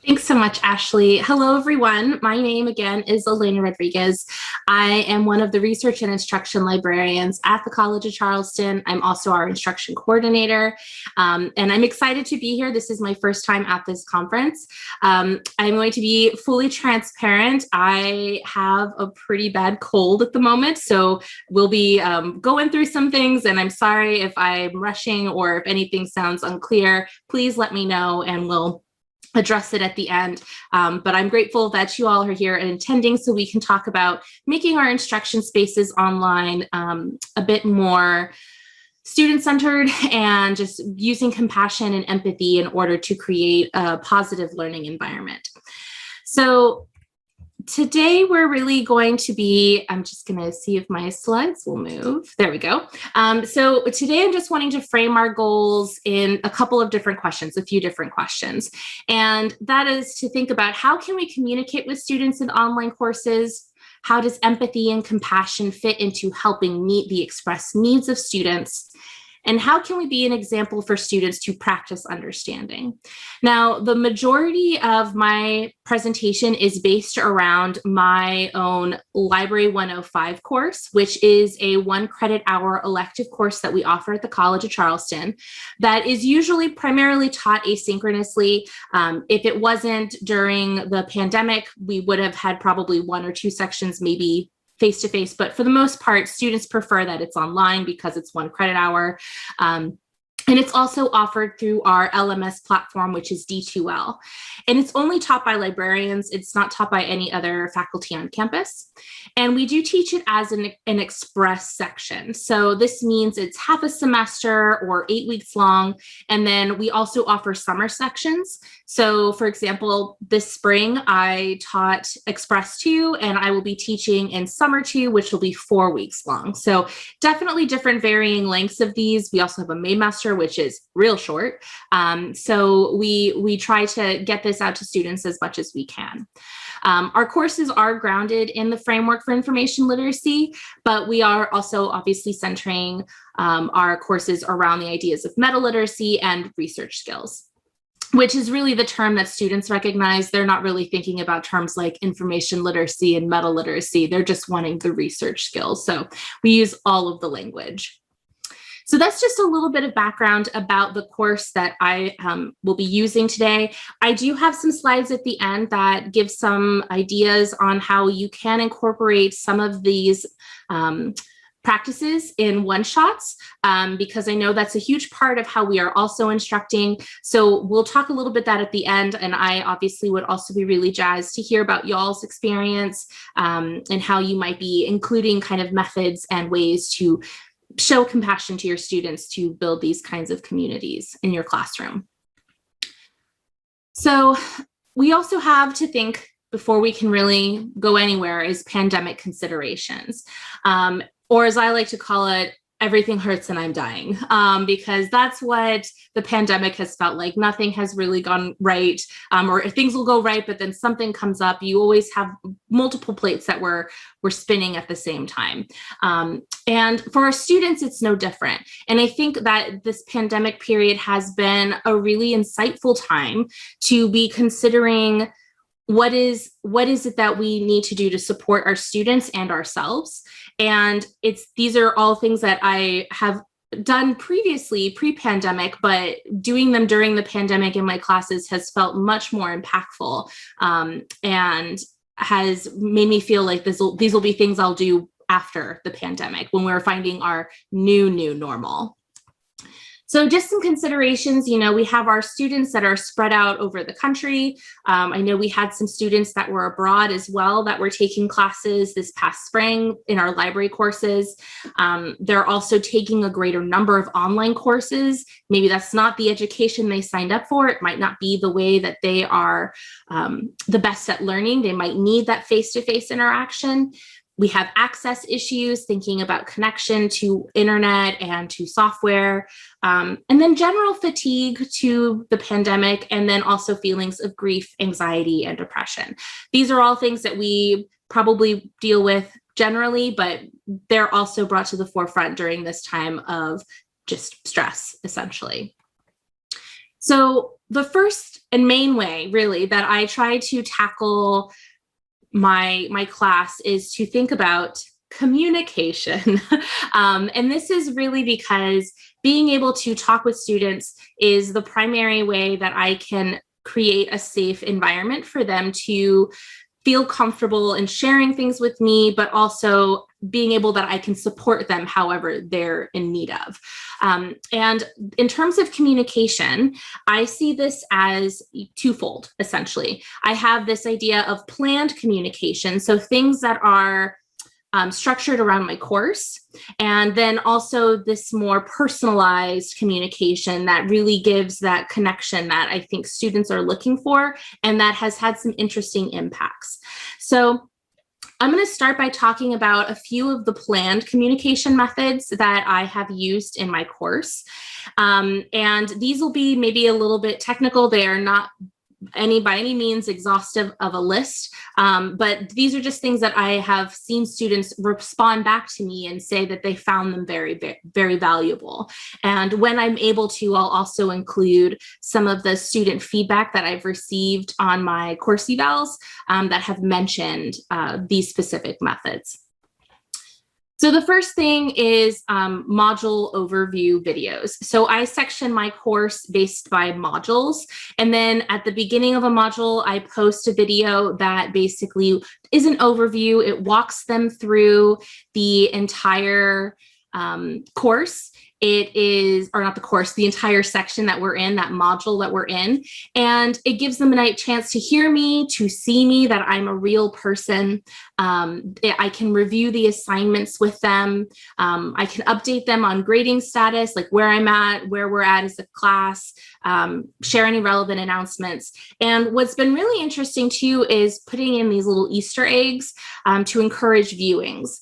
Thanks so much, Ashley. Hello, everyone. My name again is Elena Rodriguez. I am one of the research and instruction librarians at the College of Charleston. I'm also our instruction coordinator, and I'm excited to be here. This is my first time at this conference. I'm going to be fully transparent. I have a pretty bad cold at the moment, so we'll be going through some things, and I'm sorry if I'm rushing or if anything sounds unclear. Please let me know and we'll address it at the end. But I'm grateful that you all are here and attending so we can talk about making our instruction spaces online a bit more student-centered and just using compassion and empathy in order to create a positive learning environment. So today we're really going to be, I'm just going to see if my slides will move. There we go. So today I'm just wanting to frame our goals in a couple of different questions, a few different questions. And that is to think about how can we communicate with students in online courses? How does empathy and compassion fit into helping meet the expressed needs of students? And how can we be an example for students to practice understanding? Now, the majority of my presentation is based around my own Library 105 course, which is a 1 credit hour elective course that we offer at the College of Charleston that is usually primarily taught asynchronously. If it wasn't during the pandemic, we would have had probably 1 or 2 sections, maybe face-to-face, but for the most part, students prefer that it's online because it's 1 credit hour. And it's also offered through our LMS platform, which is D2L. And it's only taught by librarians. It's not taught by any other faculty on campus. And we do teach it as an express section. So this means it's half a semester or 8 weeks long. And then we also offer summer sections. So for example, this spring, I taught Express 2, and I will be teaching in Summer 2, which will be 4 weeks long. So definitely different varying lengths of these. We also have a Maymester, which is real short. So we try to get this out to students as much as we can. Our courses are grounded in the framework for information literacy, but we are also obviously centering our courses around the ideas of meta literacy and research skills, which is really the term that students recognize. They're not really thinking about terms like information literacy and meta literacy. They're just wanting the research skills. So we use all of the language. So that's just a little bit of background about the course that I will be using today. I do have some slides at the end that give some ideas on how you can incorporate some of these practices in one-shots, because I know that's a huge part of how we are also instructing. So we'll talk a little bit that at the end, and I obviously would also be really jazzed to hear about y'all's experience and how you might be including kind of methods and ways to show compassion to your students to build these kinds of communities in your classroom. So we also have to think before we can really go anywhere is pandemic considerations, or as I like to call it, everything hurts and I'm dying, because that's what the pandemic has felt like. Nothing has really gone right, or things will go right, but then something comes up. You always have multiple plates that we're spinning at the same time. And for our students, it's no different. And I think that this pandemic period has been a really insightful time to be considering what is it that we need to do to support our students and ourselves. And these are all things that I have done previously, pre-pandemic, but doing them during the pandemic in my classes has felt much more impactful, and has made me feel like these will be things I'll do after the pandemic when we're finding our new normal. So just some considerations, we have our students that are spread out over the country. I know we had some students that were abroad as well that were taking classes this past spring in our library courses. They're also taking a greater number of online courses. Maybe that's not the education they signed up for. It might not be the way that they are the best at learning. They might need that face-to-face interaction. We have access issues, thinking about connection to internet and to software, and then general fatigue to the pandemic, and then also feelings of grief, anxiety, and depression. These are all things that we probably deal with generally, but they're also brought to the forefront during this time of just stress, essentially. So the first and main way, really, that I try to tackle my class is to think about communication. And this is really because being able to talk with students is the primary way that I can create a safe environment for them to feel comfortable in sharing things with me, but also being able that I can support them however they're in need of. And in terms of communication, I see this as twofold, essentially. I have this idea of planned communication, so things that are structured around my course, and then also this more personalized communication that really gives that connection that I think students are looking for and that has had some interesting impacts. So I'm going to start by talking about a few of the planned communication methods that I have used in my course. And these will be maybe a little bit technical. They are not by any means exhaustive of a list, but these are just things that I have seen students respond back to me and say that they found them very, very valuable. And when I'm able to, I'll also include some of the student feedback that I've received on my course evals that have mentioned these specific methods. So the first thing is module overview videos. So I section my course based by modules. And then at the beginning of a module, I post a video that basically is an overview. It walks them through the entire course. It is, or not the course, the entire section that we're in, that module that we're in. And it gives them a chance to hear me, to see me, that I'm a real person. I can review the assignments with them. I can update them on grading status, like where I'm at, where we're at as a class, share any relevant announcements. And what's been really interesting too is putting in these little Easter eggs to encourage viewings.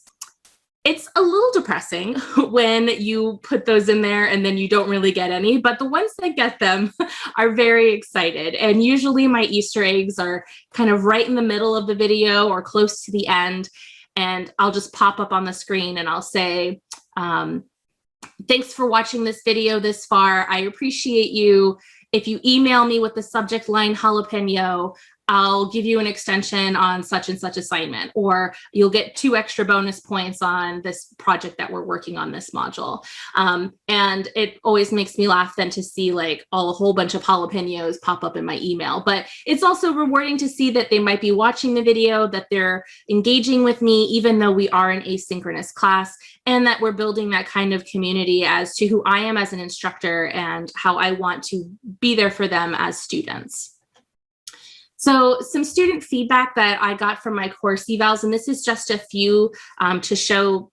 It's a little depressing when you put those in there and then you don't really get any, but the ones that get them are very excited. And usually my Easter eggs are kind of right in the middle of the video or close to the end. And I'll just pop up on the screen and I'll say, thanks for watching this video this far. I appreciate you. If you email me with the subject line jalapeno, I'll give you an extension on such and such assignment, or you'll get 2 extra bonus points on this project that we're working on this module. And it always makes me laugh then to see like a whole bunch of jalapenos pop up in my email. But it's also rewarding to see that they might be watching the video, that they're engaging with me, even though we are an asynchronous class, and that we're building that kind of community as to who I am as an instructor and how I want to be there for them as students. So some student feedback that I got from my course evals, and this is just a few to show,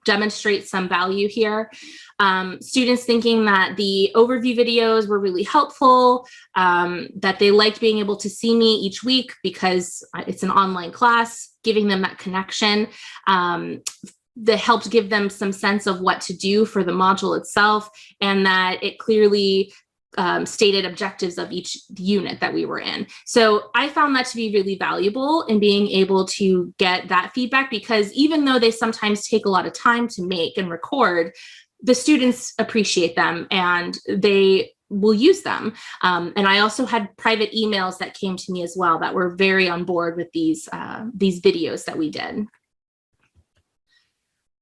demonstrate some value here. Students thinking that the overview videos were really helpful, that they liked being able to see me each week because it's an online class, giving them that connection. That helped give them some sense of what to do for the module itself, and that it clearly stated objectives of each unit that we were in. So I found that to be really valuable in being able to get that feedback, because even though they sometimes take a lot of time to make and record, the students appreciate them and they will use them. And I also had private emails that came to me as well that were very on board with these videos that we did.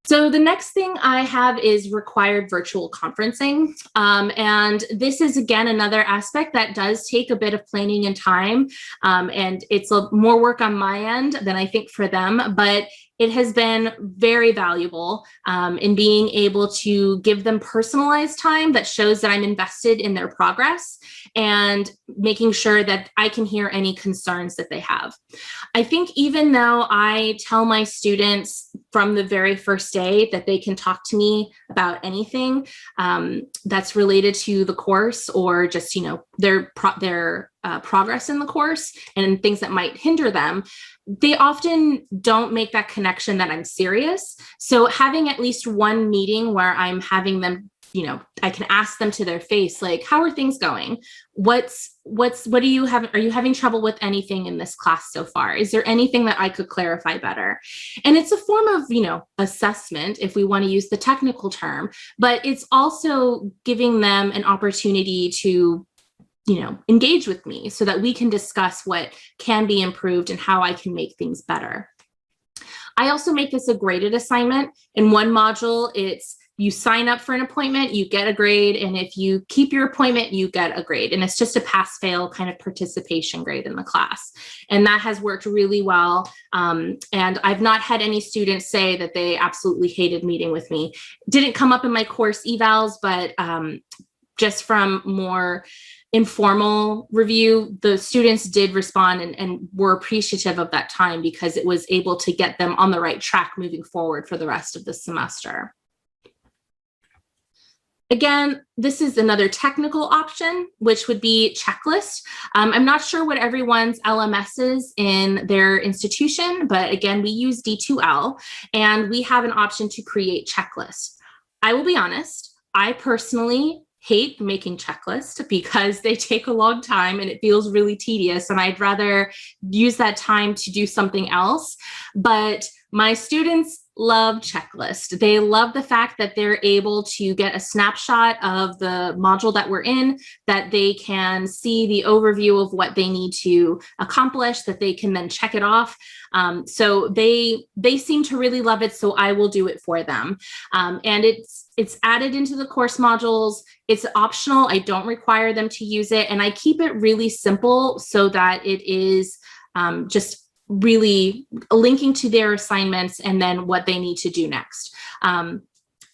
So the next thing I have is required virtual conferencing. And this is, again, another aspect that does take a bit of planning and time. And it's more work on my end than I think for them, but it has been very valuable in being able to give them personalized time that shows that I'm invested in their progress and making sure that I can hear any concerns that they have. I think even though I tell my students from the very first day that they can talk to me about anything that's related to the course or just, their progress in the course and things that might hinder them, they often don't make that connection that I'm serious. So having at least one meeting where I'm having them, I can ask them to their face, like, how are things going? What do you have? Are you having trouble with anything in this class so far? Is there anything that I could clarify better? And it's a form of, assessment, if we want to use the technical term, but it's also giving them an opportunity to engage with me so that we can discuss what can be improved and how I can make things better. I also make this a graded assignment. In one module, it's you sign up for an appointment, you get a grade, and if you keep your appointment, you get a grade. And it's just a pass-fail kind of participation grade in the class. And that has worked really well. And I've not had any students say that they absolutely hated meeting with me. Didn't come up in my course evals, but just from more informal review, the students did respond and were appreciative of that time because it was able to get them on the right track moving forward for the rest of the semester. Again, this is another technical option, which would be checklist. I'm not sure what everyone's LMS is in their institution, but again, we use D2L and we have an option to create checklists. I will be honest, I personally hate making checklists because they take a long time and it feels really tedious, and I'd rather use that time to do something else. But my students love checklists. They love the fact that they're able to get a snapshot of the module that we're in, that they can see the overview of what they need to accomplish, that they can then check it off. So they seem to really love it, so I will do it for them. And it's added into the course modules. It's optional. I don't require them to use it, and I keep it really simple so that it is just really linking to their assignments and then what they need to do next.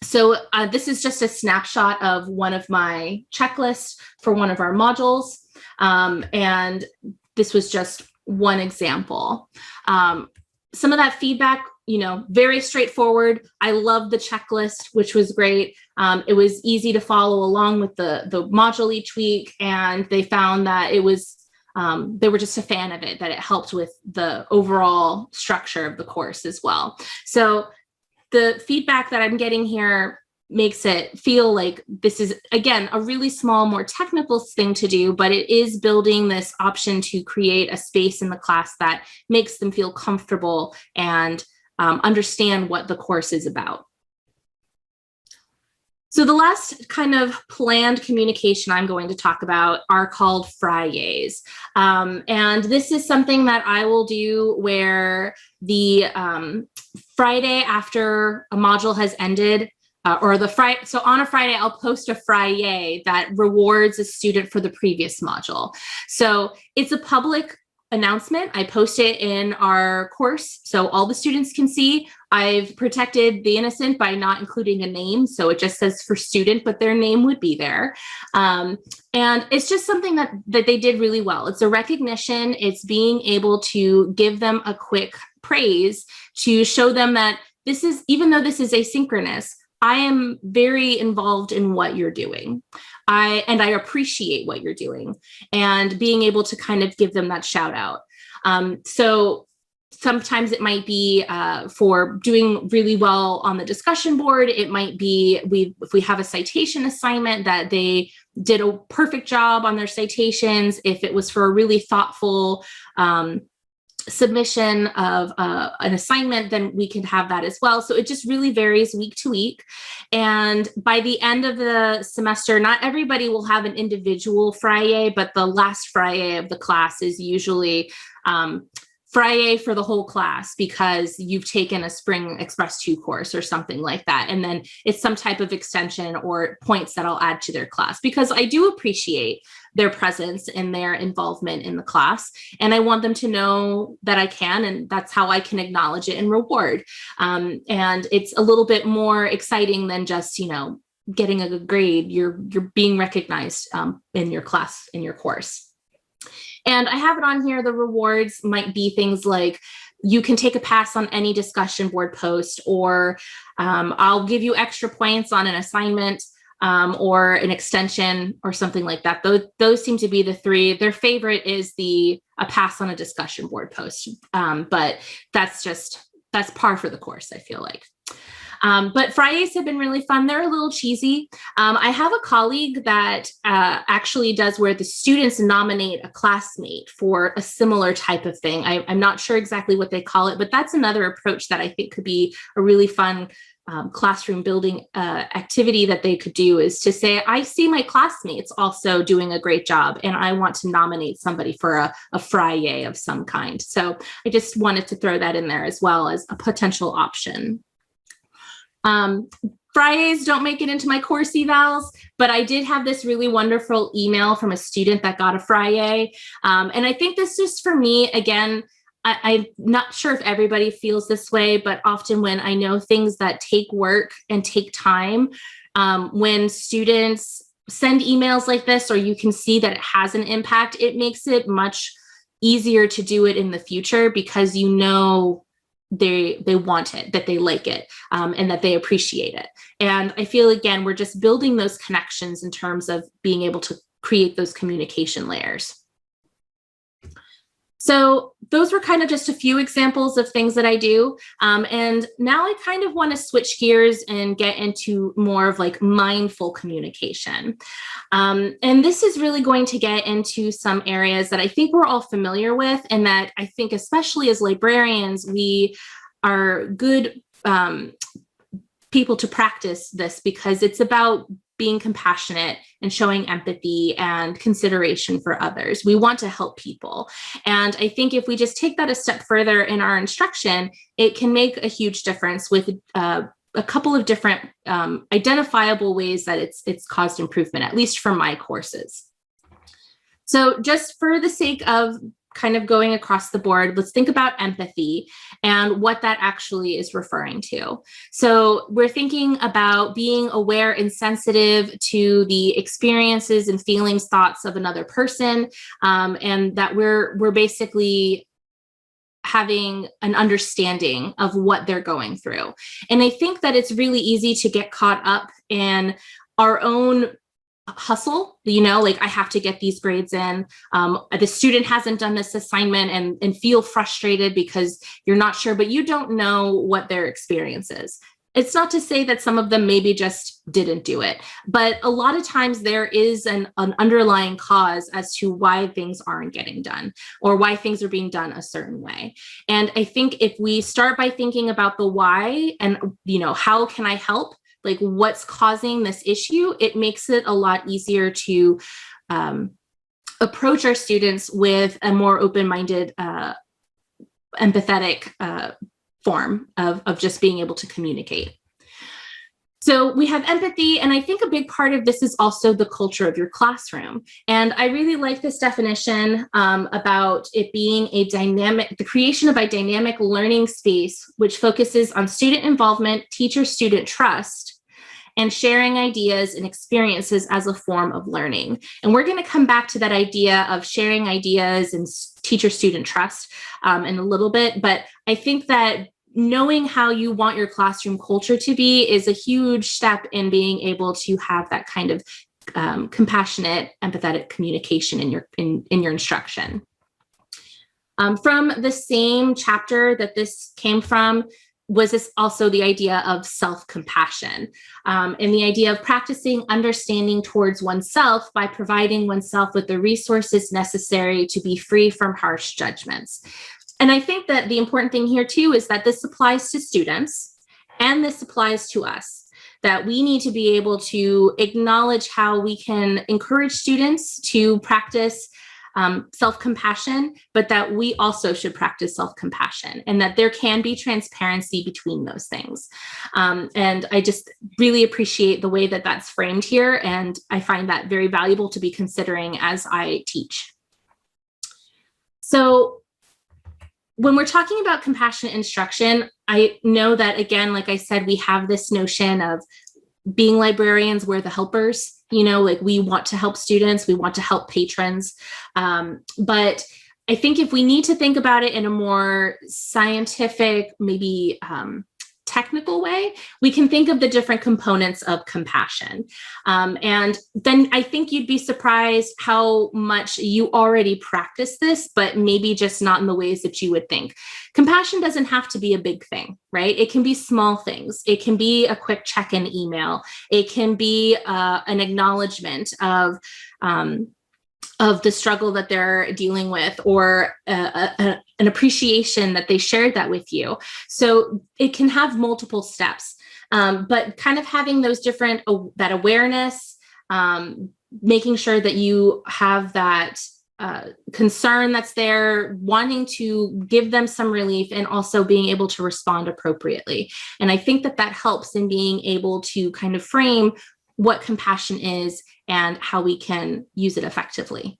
So this is just a snapshot of one of my checklists for one of our modules. And this was just one example. Some of that feedback, very straightforward. I love the checklist, which was great. It was easy to follow along with the module each week, and they found that it was they were just a fan of it, that it helped with the overall structure of the course as well. So the feedback that I'm getting here makes it feel like this is, again, a really small, more technical thing to do, but it is building this option to create a space in the class that makes them feel comfortable and understand what the course is about. So the last kind of planned communication I'm going to talk about are called Fridays. And this is something that I will do where the Friday after a module has ended, so on a Friday, I'll post a Friday that rewards a student for the previous module. So it's a public announcement. I post it in our course so all the students can see. I've protected the innocent by not including a name, so it just says for student, but their name would be there. And it's just something that they did really well. It's a recognition. It's being able to give them a quick praise to show them that this is, even though this is asynchronous, I am very involved in what you're doing. I appreciate what you're doing, and being able to kind of give them that shout out. So sometimes it might be for doing really well on the discussion board. It might be if we have a citation assignment that they did a perfect job on their citations. If it was for a really thoughtful submission of an assignment, then we can have that as well. So it just really varies week to week. And by the end of the semester, not everybody will have an individual Friday, but the last Friday of the class is usually Friday for the whole class because you've taken a Spring Express 2 course or something like that. And then it's some type of extension or points that I'll add to their class, because I do appreciate their presence and their involvement in the class. And I want them to know that I can, and that's how I can acknowledge it and reward. And it's a little bit more exciting than just, getting a good grade. You're being recognized in your class, in your course. And I have it on here. The rewards might be things like you can take a pass on any discussion board post, or I'll give you extra points on an assignment or an extension or something like that. Those seem to be the three. Their favorite is a pass on a discussion board post, but that's par for the course, I feel like. But Fridays have been really fun. They're a little cheesy. I have a colleague that actually does where the students nominate a classmate for a similar type of thing. I'm not sure exactly what they call it, but that's another approach that I think could be a really fun classroom building activity that they could do is to say, I see my classmates also doing a great job, and I want to nominate somebody for a Friday of some kind. So I just wanted to throw that in there as well as a potential option. Fridays don't make it into my course evals, but I did have this really wonderful email from a student that got a Friday. And I think this is for me, again, I'm not sure if everybody feels this way, but often when I know things that take work and take time, when students send emails like this, or you can see that it has an impact, it makes it much easier to do it in the future because you know they want it, that they like it, and that they appreciate it. And I feel, again, we're just building those connections in terms of being able to create those communication layers. So those were kind of just a few examples of things that I do. And now I kind of want to switch gears and get into more of like mindful communication. And this is really going to get into some areas that I think we're all familiar with, and that I think, especially as librarians, we are good people to practice this, because it's about being compassionate and showing empathy and consideration for others. We want to help people. And I think if we just take that a step further in our instruction, it can make a huge difference with a couple of different identifiable ways that it's caused improvement, at least for my courses. So just for the sake of kind of going across the board, let's think about empathy and what that actually is referring to. So we're thinking about being aware and sensitive to the experiences and feelings, thoughts of another person, and that we're basically having an understanding of what they're going through. And I think that it's really easy to get caught up in our own hustle, like I have to get these grades in. The student hasn't done this assignment and feel frustrated because you're not sure, but you don't know what their experience is. It's not to say that some of them maybe just didn't do it, but a lot of times there is an underlying cause as to why things aren't getting done or why things are being done a certain way. And I think if we start by thinking about the why and, how can I help? Like what's causing this issue, it makes it a lot easier to approach our students with a more open-minded, empathetic form of just being able to communicate. So we have empathy, and I think a big part of this is also the culture of your classroom. And I really like this definition about it being the creation of a dynamic learning space, which focuses on student involvement, teacher-student trust, and sharing ideas and experiences as a form of learning. And we're going to come back to that idea of sharing ideas and teacher-student trust in a little bit, but I think that knowing how you want your classroom culture to be is a huge step in being able to have that kind of compassionate, empathetic communication in your instruction. From the same chapter that this came from was this also the idea of self-compassion, and the idea of practicing understanding towards oneself by providing oneself with the resources necessary to be free from harsh judgments. And I think that the important thing here too is that this applies to students and this applies to us, that we need to be able to acknowledge how we can encourage students to practice self-compassion, but that we also should practice self-compassion, and that there can be transparency between those things. And I just really appreciate the way that that's framed here, and I find that very valuable to be considering as I teach. So when we're talking about compassionate instruction, I know that, again, like I said, we have this notion of being librarians, we're the helpers, like we want to help students, we want to help patrons. But I think if we need to think about it in a more scientific, maybe technical way, we can think of the different components of compassion. And then I think you'd be surprised how much you already practice this, but maybe just not in the ways that you would think. Compassion doesn't have to be a big thing, right? It can be small things. It can be a quick check-in email. It can be an acknowledgement of the struggle that they're dealing with, or an appreciation that they shared that with you. So it can have multiple steps. But kind of having those different, that awareness, making sure that you have that concern that's there, wanting to give them some relief, and also being able to respond appropriately. And I think that that helps in being able to kind of frame what compassion is and how we can use it effectively.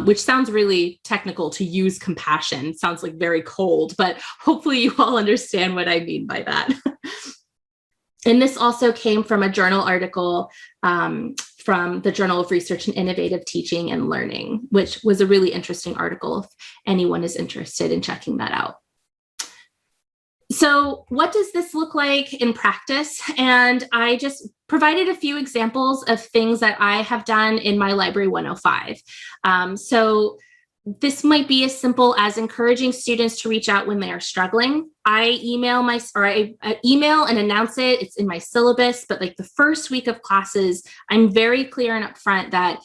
Which sounds really technical, to use compassion. It sounds like very cold, but hopefully you all understand what I mean by that. And this also came from a journal article from the Journal of Research and Innovative Teaching and Learning, which was a really interesting article if anyone is interested in checking that out. So what does this look like in practice? And I just provided a few examples of things that I have done in my Library 105. So this might be as simple as encouraging students to reach out when they are struggling. I email and announce it. It's in my syllabus, but like the first week of classes, I'm very clear and upfront that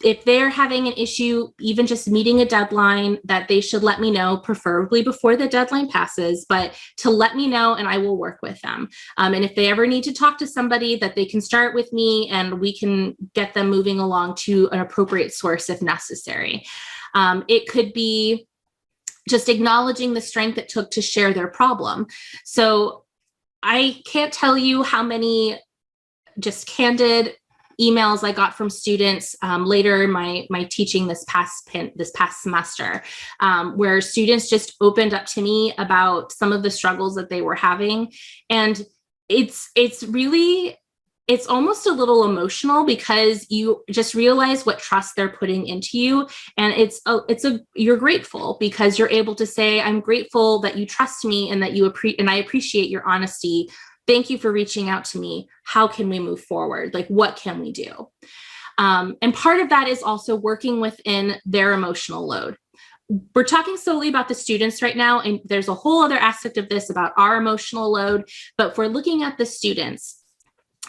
if they're having an issue, even just meeting a deadline, that they should let me know, preferably before the deadline passes, but to let me know and I will work with them. And if they ever need to talk to somebody, that they can start with me and we can get them moving along to an appropriate source if necessary. It could be just acknowledging the strength it took to share their problem. So I can't tell you how many just candid emails I got from students later in my teaching this past semester, where students just opened up to me about some of the struggles that they were having. And it's almost a little emotional, because you just realize what trust they're putting into you. And you're grateful, because you're able to say, I'm grateful that you trust me and that and I appreciate your honesty. Thank you for reaching out to me. How can we move forward? Like, what can we do? And part of that is also working within their emotional load. We're talking solely about the students right now, and there's a whole other aspect of this about our emotional load. But if we're looking at the students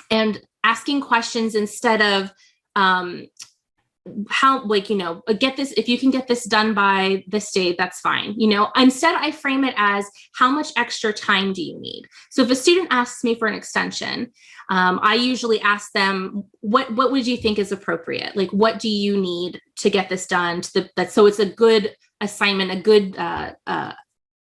and asking questions instead of get this, if you can get this done by this date, that's fine. Instead I frame it as, how much extra time do you need? So if a student asks me for an extension, I usually ask them, what would you think is appropriate? Like, what do you need to get this done so it's a good assignment, a good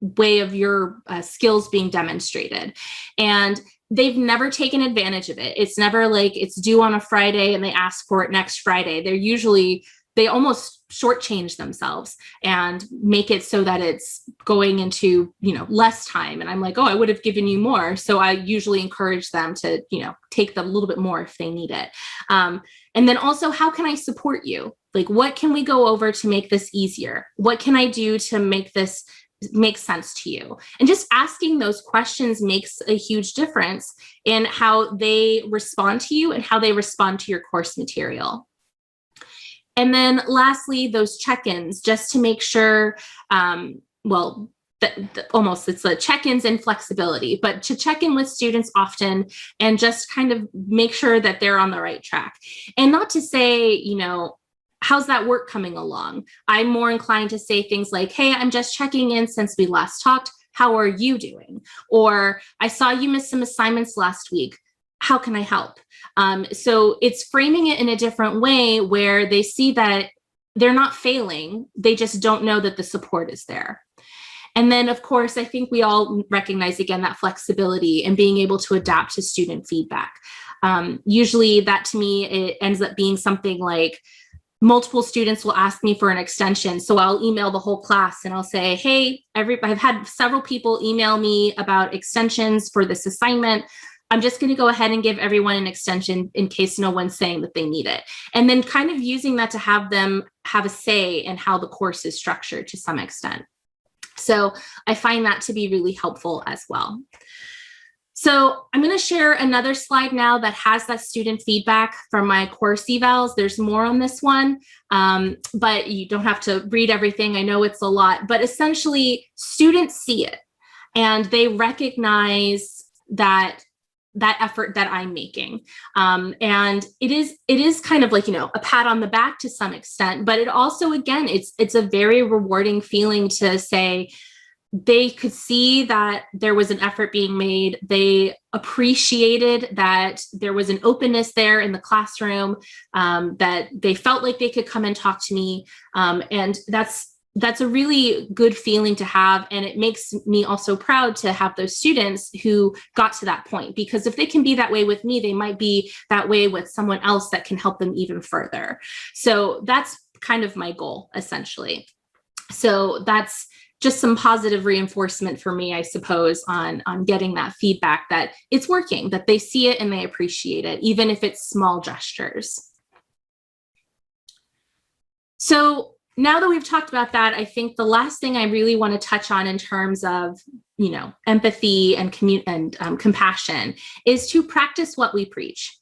way of your skills being demonstrated. And they've never taken advantage of it. It's never like it's due on a Friday and they ask for it next Friday. They almost shortchange themselves and make it so that it's going into, less time. And I'm like, oh, I would have given you more. So I usually encourage them to, take a little bit more if they need it. And then also, how can I support you? Like, what can we go over to make this easier? What can I do to make this make sense to you? And just asking those questions makes a huge difference in how they respond to you and how they respond to your course material. And then lastly, those check-ins, just to make sure, it's the check-ins and flexibility, but to check in with students often and just kind of make sure that they're on the right track. And not to say, how's that work coming along? I'm more inclined to say things like, hey, I'm just checking in since we last talked. How are you doing? Or I saw you miss some assignments last week. How can I help? So it's framing it in a different way where they see that they're not failing. They just don't know that the support is there. And then, of course, I think we all recognize, again, that flexibility and being able to adapt to student feedback. Usually that, to me, it ends up being something like, multiple students will ask me for an extension. So I'll email the whole class and I'll say, hey, I've had several people email me about extensions for this assignment. I'm just going to go ahead and give everyone an extension in case no one's saying that they need it. And then kind of using that to have them have a say in how the course is structured to some extent. So I find that to be really helpful as well. So I'm going to share another slide now that has that student feedback from my course evals. There's more on this one, but you don't have to read everything. I know it's a lot, but essentially students see it and they recognize that effort that I'm making. And it is kind of like, a pat on the back to some extent, but it also, again, it's a very rewarding feeling to say, they could see that there was an effort being made. They appreciated that there was an openness there in the classroom, that they felt like they could come and talk to me. And that's a really good feeling to have. And it makes me also proud to have those students who got to that point, because if they can be that way with me, they might be that way with someone else that can help them even further. So that's kind of my goal, essentially. So that's just some positive reinforcement for me, I suppose, on getting that feedback that it's working, that they see it and they appreciate it, even if it's small gestures. So now that we've talked about that, I think the last thing I really want to touch on in terms of, empathy and compassion is to practice what we preach.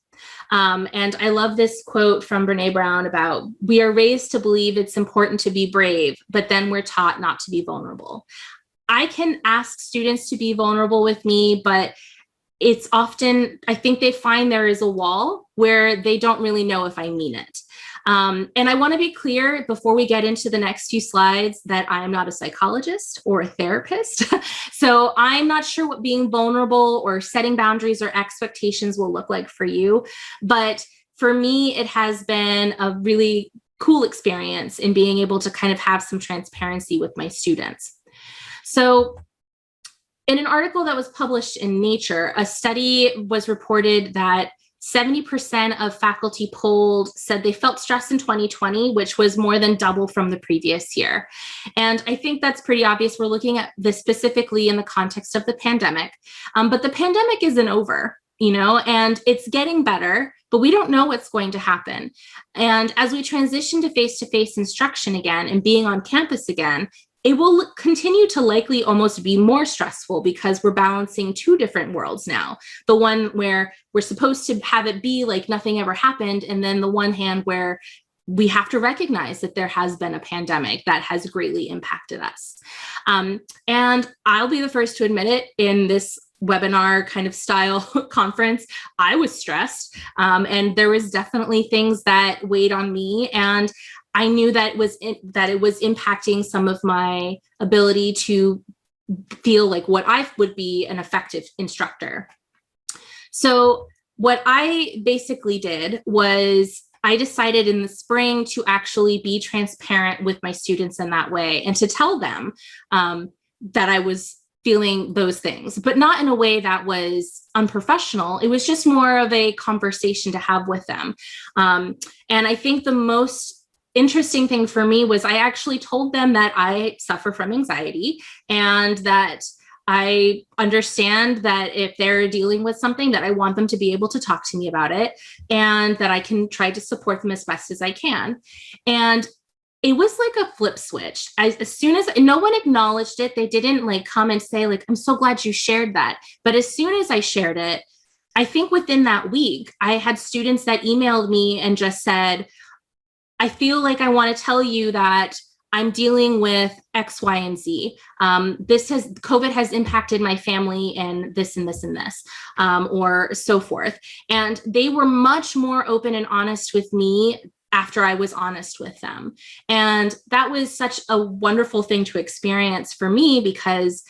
And I love this quote from Brene Brown about, we are raised to believe it's important to be brave, but then we're taught not to be vulnerable. I can ask students to be vulnerable with me, but it's often, I think they find there is a wall where they don't really know if I mean it. And I want to be clear before we get into the next few slides that I am not a psychologist or a therapist. So I'm not sure what being vulnerable or setting boundaries or expectations will look like for you. But for me, it has been a really cool experience in being able to kind of have some transparency with my students. So in an article that was published in Nature, a study was reported that 70% of faculty polled said they felt stress in 2020, which was more than double from the previous year. And I think that's pretty obvious. We're looking at this specifically in the context of the pandemic, but the pandemic isn't over, and it's getting better, but we don't know what's going to happen. And as we transition to face-to-face instruction again and being on campus again, it will continue to likely almost be more stressful because we're balancing two different worlds now. The one where we're supposed to have it be like nothing ever happened, and then the one hand where we have to recognize that there has been a pandemic that has greatly impacted us. And I'll be the first to admit it, in this webinar kind of style conference, I was stressed, and there was definitely things that weighed on me, and I knew that it was impacting some of my ability to feel like what I would be an effective instructor. So what I basically did was I decided in the spring to actually be transparent with my students in that way and to tell them that I was feeling those things, but not in a way that was unprofessional. It was just more of a conversation to have with them. And I think the most interesting thing for me was I actually told them that I suffer from anxiety and that I understand that if they're dealing with something, that I want them to be able to talk to me about it, and that I can try to support them as best as I can. And it was like a flip switch. As soon as no one acknowledged it, they didn't come and say I'm so glad you shared that. But as soon as I shared it, I think within that week, I had students that emailed me and just said, I feel like I want to tell you that I'm dealing with X, Y, and Z. COVID has impacted my family and this and this and this, or so forth. And they were much more open and honest with me after I was honest with them. And that was such a wonderful thing to experience for me, because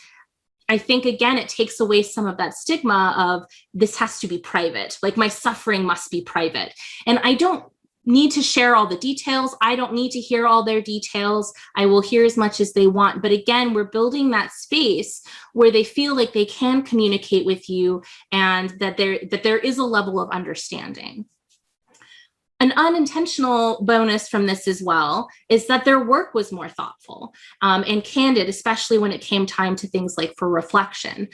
I think, again, it takes away some of that stigma of this has to be private, like my suffering must be private. And I don't need to share all the details. I don't need to hear all their details. I will hear as much as they want. But again, we're building that space where they feel like they can communicate with you and that there is a level of understanding. An unintentional bonus from this as well is that their work was more thoughtful and candid, especially when it came time to things like for reflection.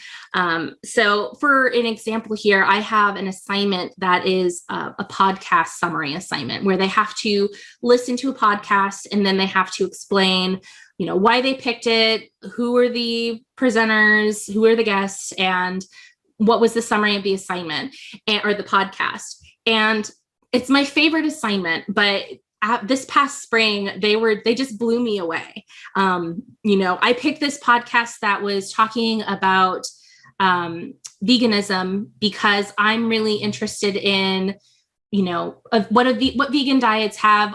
So for an example here, I have an assignment that is a podcast summary assignment where they have to listen to a podcast and then they have to explain, why they picked it, who are the presenters, who are the guests, and what was the summary of the assignment or the podcast. And it's my favorite assignment, but this past spring, they just blew me away. I picked this podcast that was talking about veganism because I'm really interested in, what vegan diets have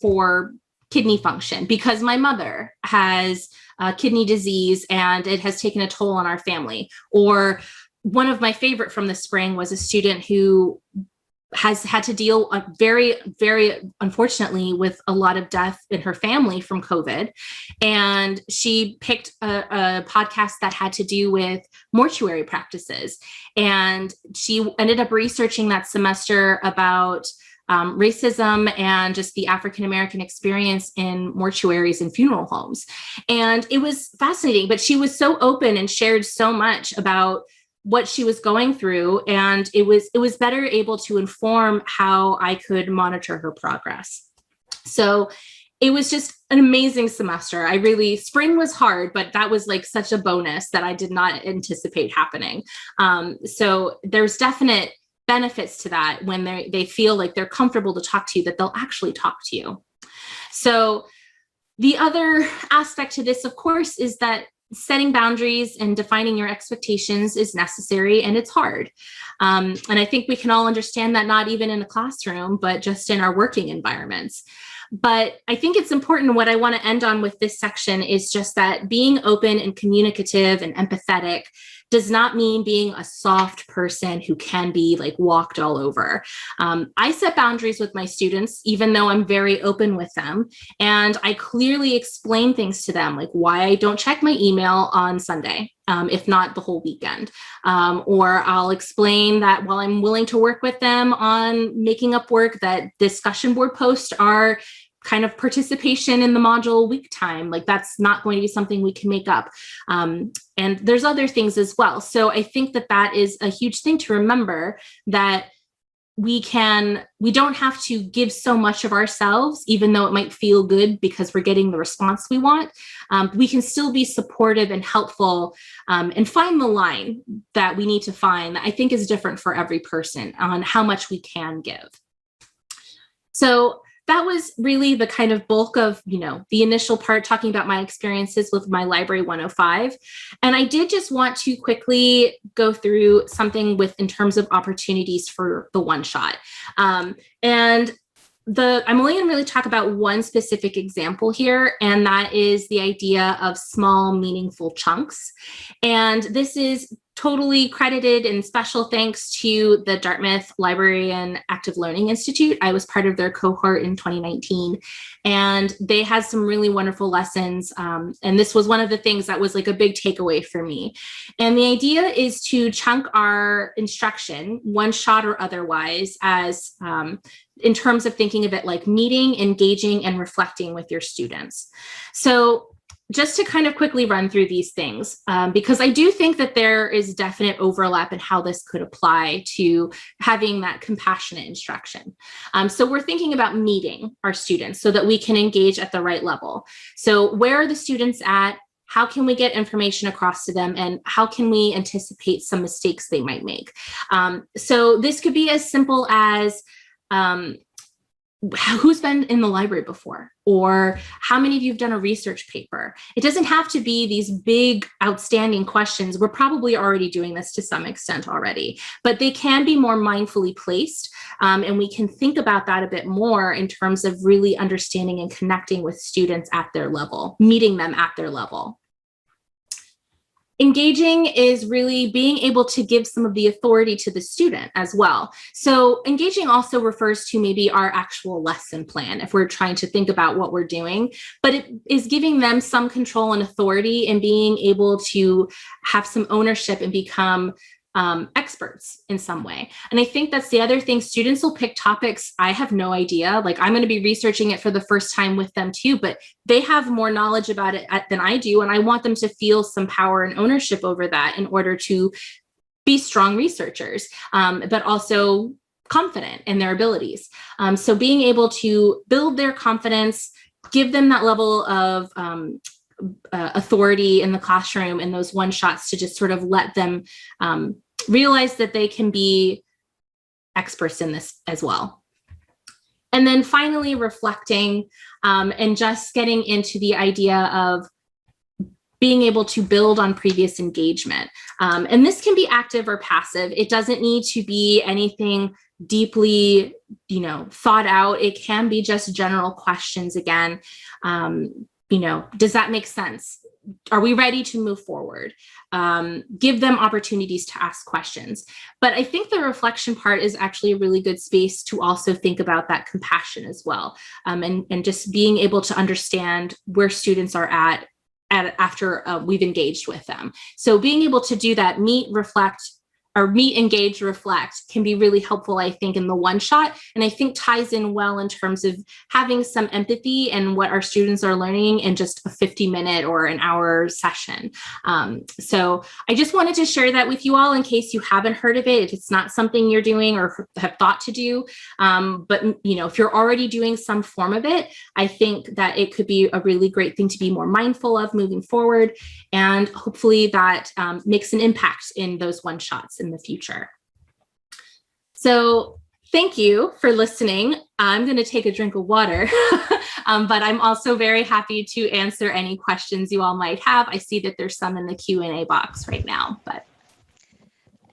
for kidney function, because my mother has kidney disease, and it has taken a toll on our family. Or one of my favorite from the spring was a student who has had to deal very, very unfortunately with a lot of death in her family from COVID. And she picked a podcast that had to do with mortuary practices. And she ended up researching that semester about racism and just the African-American experience in mortuaries and funeral homes. And it was fascinating, but she was so open and shared so much about what she was going through, and it was better able to inform how I could monitor her progress. So it was just an amazing semester. Spring was hard, but that was like such a bonus that I did not anticipate happening. So there's definite benefits to that when they feel like they're comfortable to talk to you, that they'll actually talk to you. So the other aspect to this, of course, is that setting boundaries and defining your expectations is necessary, and it's hard. And I think we can all understand that, not even in a classroom, but just in our working environments. But I think it's important. What I want to end on with this section is just that being open and communicative and empathetic does not mean being a soft person who can be like walked all over. I set boundaries with my students, even though I'm very open with them. And I clearly explain things to them, like why I don't check my email on Sunday, if not the whole weekend. Or I'll explain that while I'm willing to work with them on making up work, that discussion board posts are kind of participation in the module week time. Like that's not going to be something we can make up. And there's other things as well. So I think that that is a huge thing to remember, that we don't have to give so much of ourselves, even though it might feel good because we're getting the response we want. We can still be supportive and helpful, and find the line that we need to find that I think is different for every person on how much we can give. So that was really the kind of bulk of, the initial part, talking about my experiences with my Library 105. And I did just want to quickly go through something in terms of opportunities for the one shot. I'm only going to really talk about one specific example here, and that is the idea of small, meaningful chunks. And this is totally credited and special thanks to the Dartmouth Librarian Active Learning Institute. I was part of their cohort in 2019, and they had some really wonderful lessons. And this was one of the things that was like a big takeaway for me. And the idea is to chunk our instruction, one shot or otherwise, as in terms of thinking of it like meeting, engaging, and reflecting with your students. So just to kind of quickly run through these things, because I do think that there is definite overlap in how this could apply to having that compassionate instruction. So we're thinking about meeting our students so that we can engage at the right level. So where are the students at? How can we get information across to them? And how can we anticipate some mistakes they might make? So this could be as simple as, who's been in the library before? Or how many of you have done a research paper? It doesn't have to be these big, outstanding questions. We're probably already doing this to some extent already, but they can be more mindfully placed. And we can think about that a bit more in terms of really understanding and connecting with students at their level, meeting them at their level. Engaging is really being able to give some of the authority to the student as well. So engaging also refers to maybe our actual lesson plan, if we're trying to think about what we're doing, but it is giving them some control and authority and being able to have some ownership and become experts in some way. And I think that's the other thing. Students will pick topics I have no idea. Like I'm going to be researching it for the first time with them too, but they have more knowledge about it than I do. And I want them to feel some power and ownership over that in order to be strong researchers, but also confident in their abilities. So being able to build their confidence, give them that level of authority in the classroom and those one shots to just sort of let them realize that they can be experts in this as well. And then finally, reflecting and just getting into the idea of being able to build on previous engagement. And this can be active or passive. It doesn't need to be anything deeply, thought out. It can be just general questions again. Does that make sense? are we ready to move forward? Give them opportunities to ask questions. But I think the reflection part is actually a really good space to also think about that compassion as well, and just being able to understand where students are at after we've engaged with them. So being able to do that, meet, engage, reflect can be really helpful, I think, in the one shot. And I think ties in well in terms of having some empathy and what our students are learning in just a 50-minute or an hour session. So I just wanted to share that with you all in case you haven't heard of it, if it's not something you're doing or have thought to do. But if you're already doing some form of it, I think that it could be a really great thing to be more mindful of moving forward. And hopefully that makes an impact in those one shots in the future. So thank you for listening. I'm going to take a drink of water, but I'm also very happy to answer any questions you all might have. I see that there's some in the Q&A box right now, but.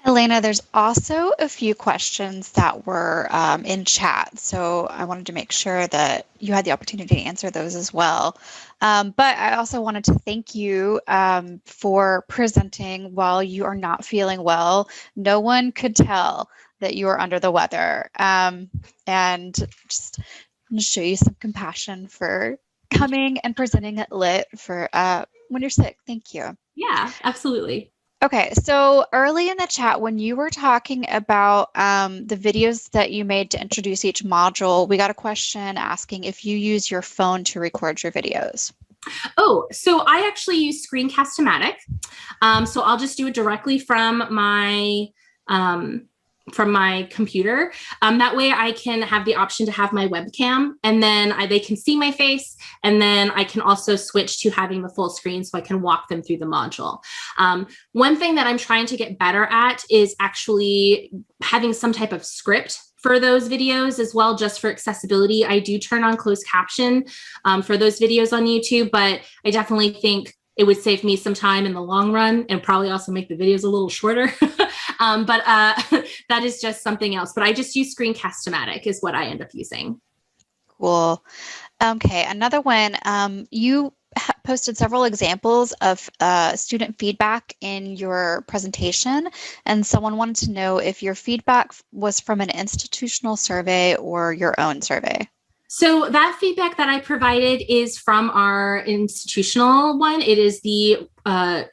Elena, there's also a few questions that were in chat, so I wanted to make sure that you had the opportunity to answer those as well. But I also wanted to thank you for presenting while you are not feeling well. No one could tell that you are under the weather, and just want to show you some compassion for coming and presenting at LIT for when you're sick. Thank you. Yeah, absolutely. Okay, so early in the chat, when you were talking about the videos that you made to introduce each module, we got a question asking if you use your phone to record your videos. Oh, so I actually use Screencast-O-Matic. So I'll just do it directly from my computer. That way I can have the option to have my webcam, and then they can see my face, and then I can also switch to having the full screen so I can walk them through the module. One thing that I'm trying to get better at is actually having some type of script for those videos as well, just for accessibility. I do turn on closed caption for those videos on YouTube, but I definitely think it would save me some time in the long run and probably also make the videos a little shorter. But that is just something else. But I just use Screencast-O-Matic is what I end up using. Cool. Okay, another one. You posted several examples of student feedback in your presentation, and someone wanted to know if your feedback was from an institutional survey or your own survey. So that feedback that I provided is from our institutional one. It is the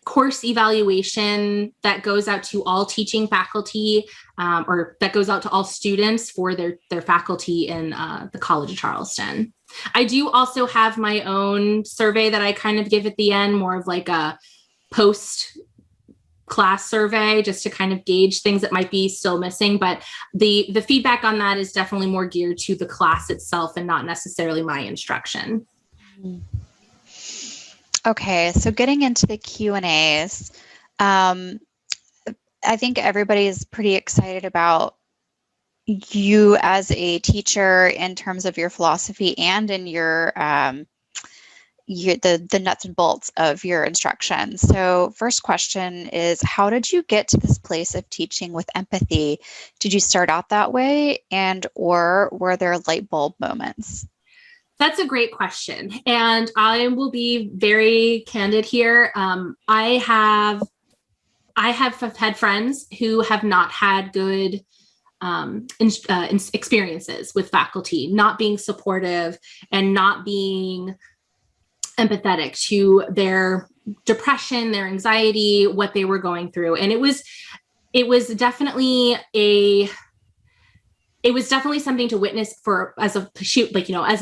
course evaluation that goes out to all teaching faculty, or that goes out to all students for their faculty in the College of Charleston. I do also have my own survey that I kind of give at the end, more of like a post-class survey, just to kind of gauge things that might be still missing. But the feedback on that is definitely more geared to the class itself and not necessarily my instruction. Okay, so getting into the Q&As, I think everybody is pretty excited about you as a teacher in terms of your philosophy and in your the nuts and bolts of your instruction. So first question is, how did you get to this place of teaching with empathy? Did you start out that way, and or were there light bulb moments? That's a great question. And I will be very candid here. I have had friends who have not had good experiences with faculty, not being supportive and not being empathetic to their depression, their anxiety, what they were going through. And it was definitely something to witness as a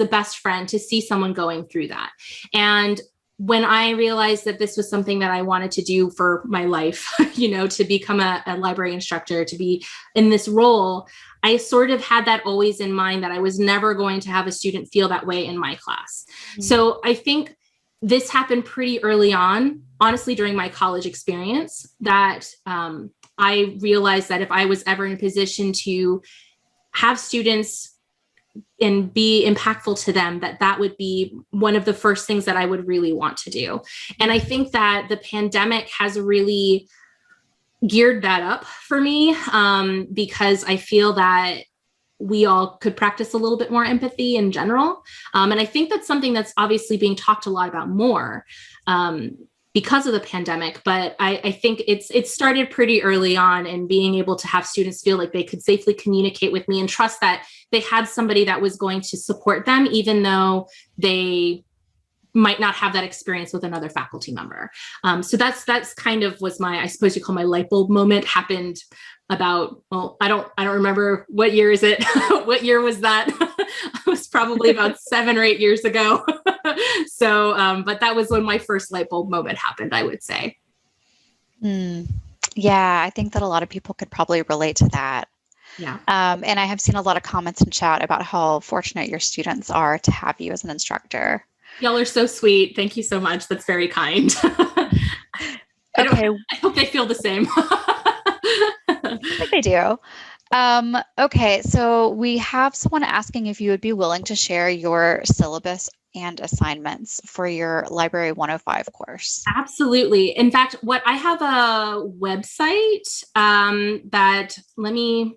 best friend, to see someone going through that. And when I realized that this was something that I wanted to do for my life, to become a library instructor, to be in this role, I sort of had that always in mind, that I was never going to have a student feel that way in my class. Mm-hmm. So I think this happened pretty early on, honestly, during my college experience, that I realized that if I was ever in a position to have students and be impactful to them, that would be one of the first things that I would really want to do. And I think that the pandemic has really geared that up for me, because I feel that we all could practice a little bit more empathy in general. And I think that's something that's obviously being talked a lot about more, because of the pandemic, but I think it started pretty early on, and being able to have students feel like they could safely communicate with me and trust that they had somebody that was going to support them, even though they might not have that experience with another faculty member. So that's kind of was my, I suppose you call my light bulb moment. Happened about, well, I don't remember what year is it. What year was that? It was probably about 7 or 8 years ago. So, but that was when my first light bulb moment happened, I would say. Yeah, I think that a lot of people could probably relate to that. Yeah. And I have seen a lot of comments in chat about how fortunate your students are to have you as an instructor. Y'all are so sweet. Thank you so much. That's very kind. Okay. I hope they feel the same. I think they do. Okay, so we have someone asking if you would be willing to share your syllabus and assignments for your Library 105 course. Absolutely. In fact, what I have a website that, let me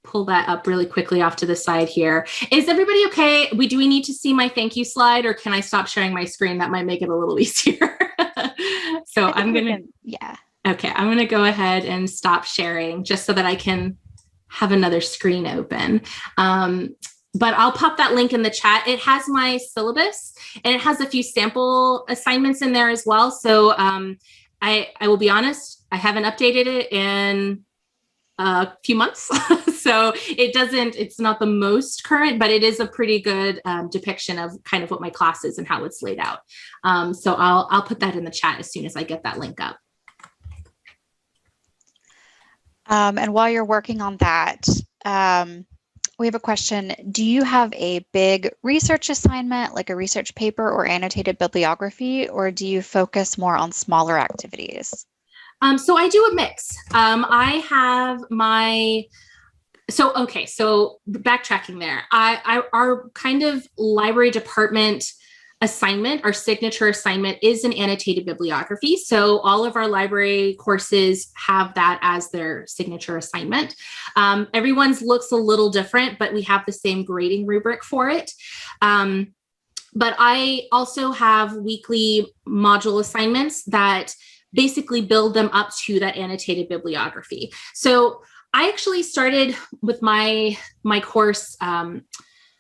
pull that up really quickly off to the side here. Is everybody okay? Do we need to see my thank you slide, or can I stop sharing my screen? That might make it a little easier. So I'm going to, yeah. Okay, I'm going to go ahead and stop sharing just so that I can have another screen open. But I'll pop that link in the chat. It has my syllabus, and it has a few sample assignments in there as well. So I will be honest, I haven't updated it in a few months. So it's not the most current, but it is a pretty good depiction of kind of what my class is and how it's laid out. So I'll put that in the chat as soon as I get that link up. And while you're working on that, we have a question. Do you have a big research assignment, like a research paper or annotated bibliography, or do you focus more on smaller activities? So I do a mix. I have so backtracking there, our kind of library department assignment, our signature assignment, is an annotated bibliography. So all of our library courses have that as their signature assignment. Everyone's looks a little different, but we have the same grading rubric for it. But I also have weekly module assignments that basically build them up to that annotated bibliography. So I actually started with my course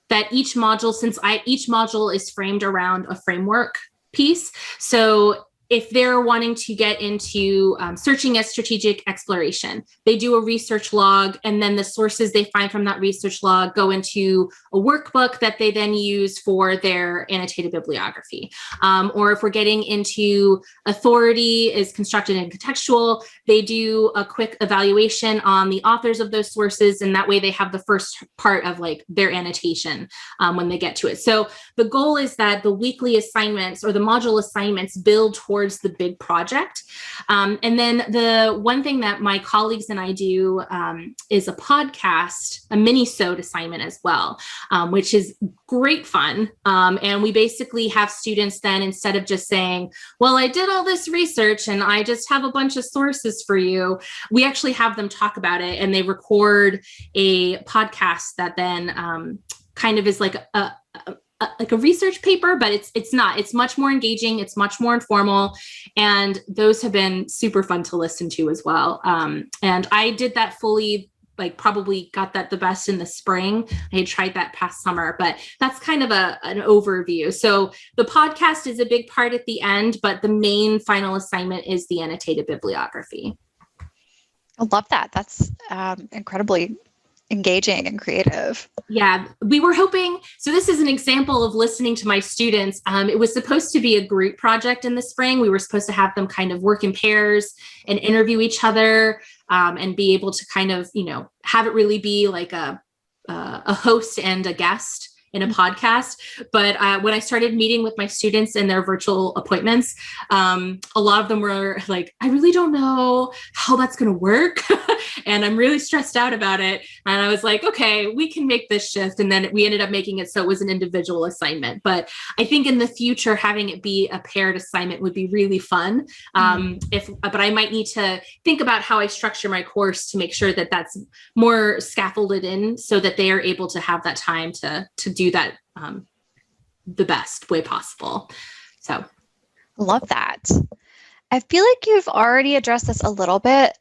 that each module, each module is framed around a framework piece. So if they're wanting to get into searching as strategic exploration, they do a research log, and then the sources they find from that research log go into a workbook that they then use for their annotated bibliography. Or if we're getting into authority is constructed and contextual, they do a quick evaluation on the authors of those sources, and that way they have the first part of like their annotation when they get to it. So the goal is that the weekly assignments or the module assignments build towards the big project. And then the one thing that my colleagues and I do is a podcast, a mini-sode assignment as well, which is great fun. And we basically have students then, instead of just saying, well, I did all this research and I just have a bunch of sources for you, we actually have them talk about it, and they record a podcast that then kind of is like a research paper, but it's not. It's much more engaging. It's much more informal, and those have been super fun to listen to as well. And I did that fully, like probably got that the best in the spring. I had tried that past summer, but that's kind of an overview. So the podcast is a big part at the end, but the main final assignment is the annotated bibliography. I love that. That's incredibly engaging and creative. Yeah, we were hoping, so this is an example of listening to my students. It was supposed to be a group project in the spring. We were supposed to have them kind of work in pairs and interview each other and be able to kind of, have it really be like a host and a guest in a podcast. But when I started meeting with my students in their virtual appointments, a lot of them were like, I really don't know how that's going to work. And I'm really stressed out about it. And I was like, okay, we can make this shift. And then we ended up making it so it was an individual assignment. But I think in the future, having it be a paired assignment would be really fun. But I might need to think about how I structure my course to make sure that that's more scaffolded in, so that they are able to have that time to do that the best way possible. So love that. I feel like you've already addressed this a little bit.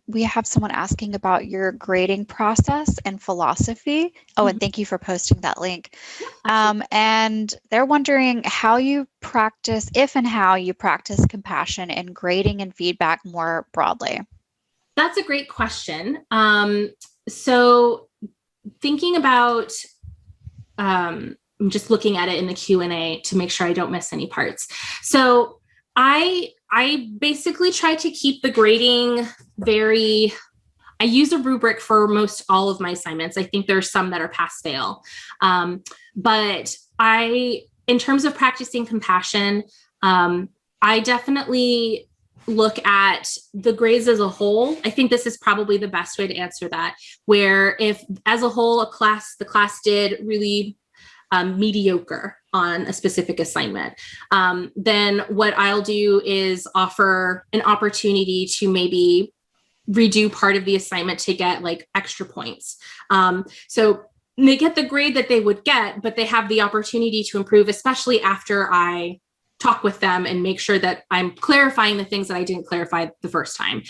We have someone asking about your grading process and philosophy. Oh, and thank you for posting that link. And they're wondering how you practice, if and how you practice compassion in grading and feedback more broadly. That's a great question. So thinking about, I'm just looking at it in the Q&A to make sure I don't miss any parts. So I basically try to keep the grading I use a rubric for most all of my assignments. I think there's some that are pass fail. But in terms of practicing compassion, I definitely look at the grades as a whole. I think this is probably the best way to answer that, where if as a whole, the class did really mediocre on a specific assignment, then what I'll do is offer an opportunity to maybe redo part of the assignment to get like extra points. So they get the grade that they would get, but they have the opportunity to improve, especially after I talk with them and make sure that I'm clarifying the things that I didn't clarify the first time.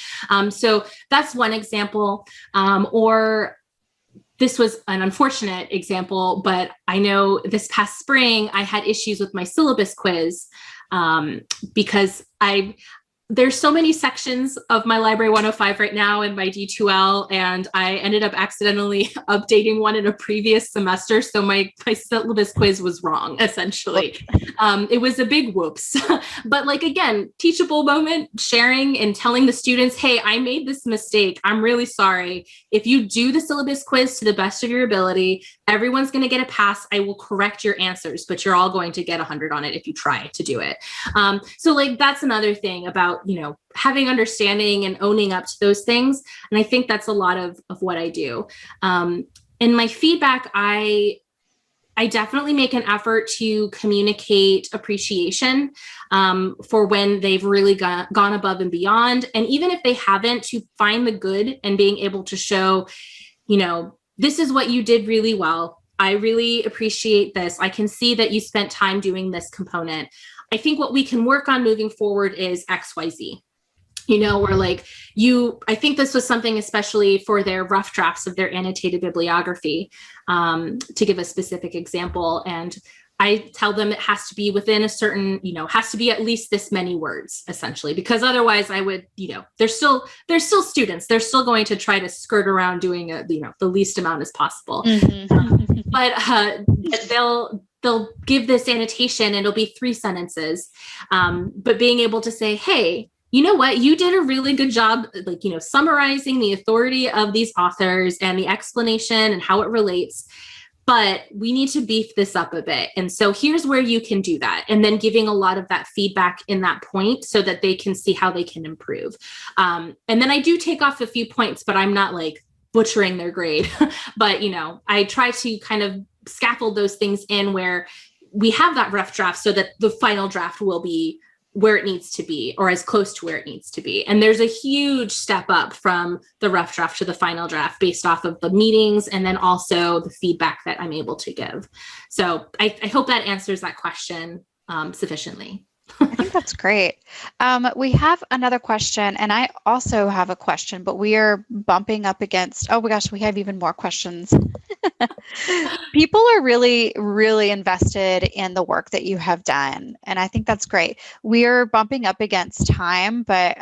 So that's one example. Or this was an unfortunate example, but I know this past spring I had issues with my syllabus quiz because there's so many sections of my Library 105 right now in my D2L, and I ended up accidentally updating one in a previous semester. So my syllabus quiz was wrong, essentially. It was a big whoops. But like, again, teachable moment, sharing and telling the students, hey, I made this mistake. I'm really sorry. If you do the syllabus quiz to the best of your ability, everyone's going to get a pass. I will correct your answers, but you're all going to get 100 on it if you try to do it. So like, that's another thing about, having understanding and owning up to those things. And I think that's a lot of what I do. In my feedback, I definitely make an effort to communicate appreciation for when they've really gone above and beyond. And even if they haven't, to find the good and being able to show, this is what you did really well. I really appreciate this. I can see that you spent time doing this component. I think what we can work on moving forward is XYZ. Where like I think this was something especially for their rough drafts of their annotated bibliography, to give a specific example. And I tell them it has to be within a certain, has to be at least this many words, essentially, because otherwise I would, they're still students. They're still going to try to skirt around doing the least amount as possible. But they'll give this annotation and it'll be 3 sentences. But being able to say, hey, you know what, you did a really good job, summarizing the authority of these authors and the explanation and how it relates, but we need to beef this up a bit. And so here's where you can do that. And then giving a lot of that feedback in that point so that they can see how they can improve. And then I do take off a few points, but I'm not like butchering their grade. But, I try to kind of scaffold those things in where we have that rough draft so that the final draft will be where it needs to be or as close to where it needs to be. And there's a huge step up from the rough draft to the final draft based off of the meetings and then also the feedback that I'm able to give. So I hope that answers that question sufficiently. I think that's great. We have another question, and I also have a question, but we are bumping up against, oh my gosh, we have even more questions. People are really, really invested in the work that you have done, and I think that's great. We are bumping up against time, but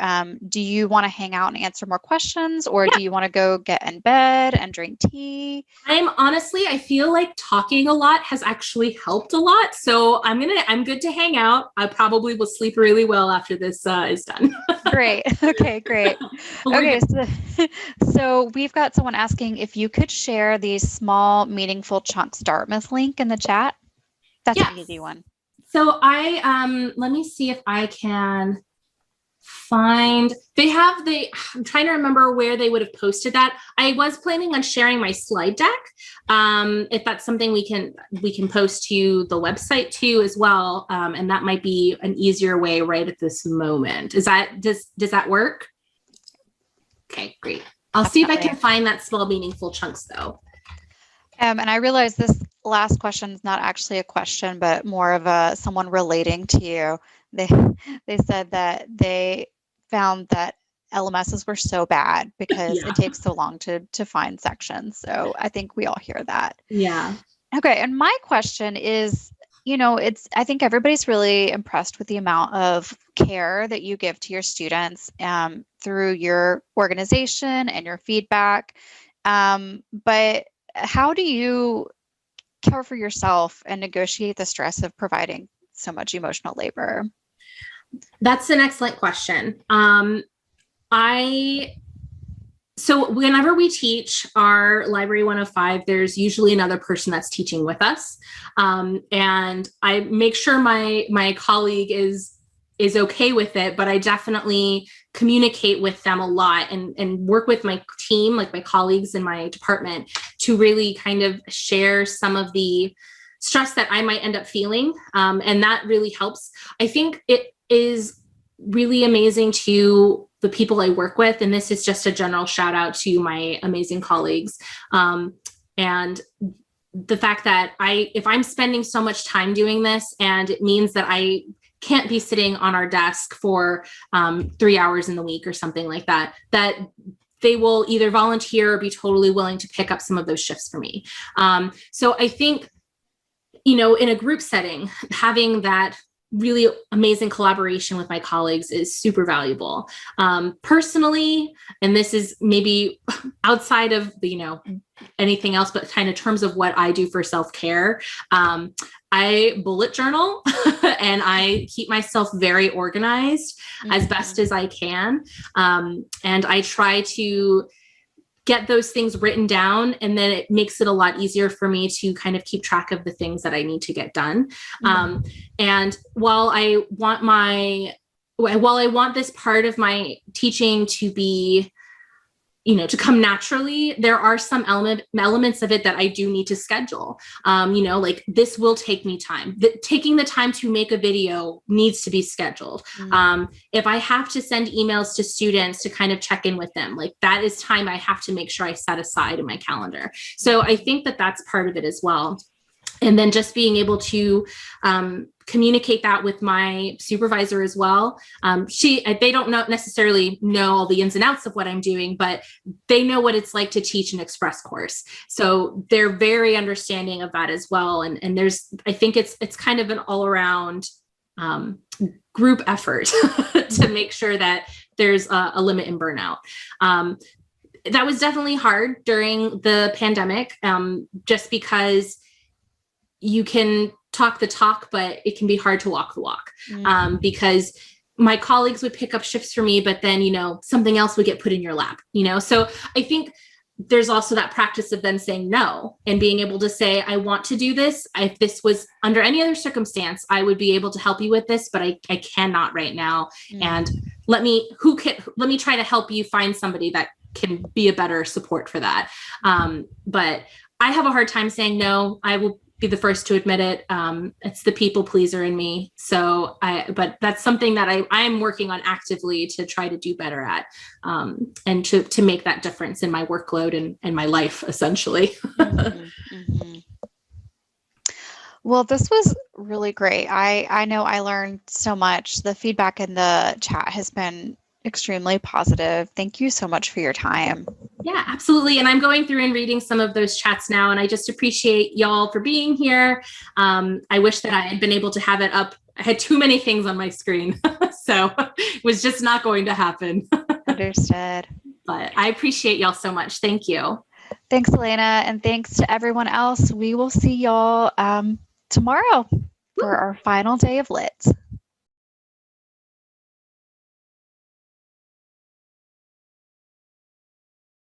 do you want to hang out and answer more questions, or do you want to go get in bed and drink tea? I feel like talking a lot has actually helped a lot, so I'm good to hang out. I probably will sleep really well after this is done. Great. Okay, great. Okay, so we've got someone asking if you could share the small, meaningful chunks Dartmouth link in the chat. That's an easy one. So let me see if I can find, I'm trying to remember where they would have posted that. I was planning on sharing my slide deck. If that's something we can post to the website too as well. And that might be an easier way right at this moment. Does that work? Okay, great. I'll see if I can find that small meaningful chunks though. And I realize this last question is not actually a question, but more of someone relating to you. They said that they found that LMSs were so bad because it takes so long to find sections. So I think we all hear that. Yeah. Okay. And my question is, I think everybody's really impressed with the amount of care that you give to your students through your organization and your feedback. But how do you care for yourself and negotiate the stress of providing so much emotional labor? That's an excellent question. So whenever we teach our Library 105, there's usually another person that's teaching with us. And I make sure my colleague is okay with it, but I definitely communicate with them a lot and work with my team, like my colleagues in my department, to really kind of share some of the stress that I might end up feeling. And that really helps. I think it is really amazing to the people I work with. And this is just a general shout out to my amazing colleagues. And the fact that if I'm spending so much time doing this, and it means that I can't be sitting on our desk for 3 hours in the week or something like that, that they will either volunteer or be totally willing to pick up some of those shifts for me. So I think, in a group setting, having that really amazing collaboration with my colleagues is super valuable. Personally, and this is maybe outside of anything else, but kind of terms of what I do for self-care, I bullet journal and I keep myself very organized as best as I can. And I try to get those things written down, and then it makes it a lot easier for me to kind of keep track of the things that I need to get done. And while I want this part of my teaching to be, to come naturally, there are some elements of it that I do need to schedule. Like this will take me time. Taking the time to make a video needs to be scheduled. If I have to send emails to students to kind of check in with them, like that is time I have to make sure I set aside in my calendar. So I think that that's part of it as well. And then just being able to communicate that with my supervisor as well. They don't necessarily know all the ins and outs of what I'm doing, but they know what it's like to teach an express course. So they're very understanding of that as well. And I think it's kind of an all around group effort to make sure that there's a limit in burnout. That was definitely hard during the pandemic, just because you can talk the talk, but it can be hard to walk the walk, because my colleagues would pick up shifts for me, but then, something else would get put in your lap, So I think there's also that practice of them saying no and being able to say, I want to do this. If this was under any other circumstance, I would be able to help you with this, but I cannot right now. And let me try to help you find somebody that can be a better support for that. But I have a hard time saying no. I will be the first to admit it. It's the people pleaser in me. But that's something that I'm working on actively to try to do better at, and to make that difference in my workload and my life, essentially. Well, this was really great. I know I learned so much. The feedback in the chat has been extremely positive. Thank you so much for your time. Yeah, absolutely. And I'm going through and reading some of those chats now, and I just appreciate y'all for being here. I wish that I had been able to have it up. I had too many things on my screen, so it was just not going to happen. Understood. But I appreciate y'all so much. Thank you. Thanks, Elena. And thanks to everyone else. We will see y'all tomorrow for our final day of LIT.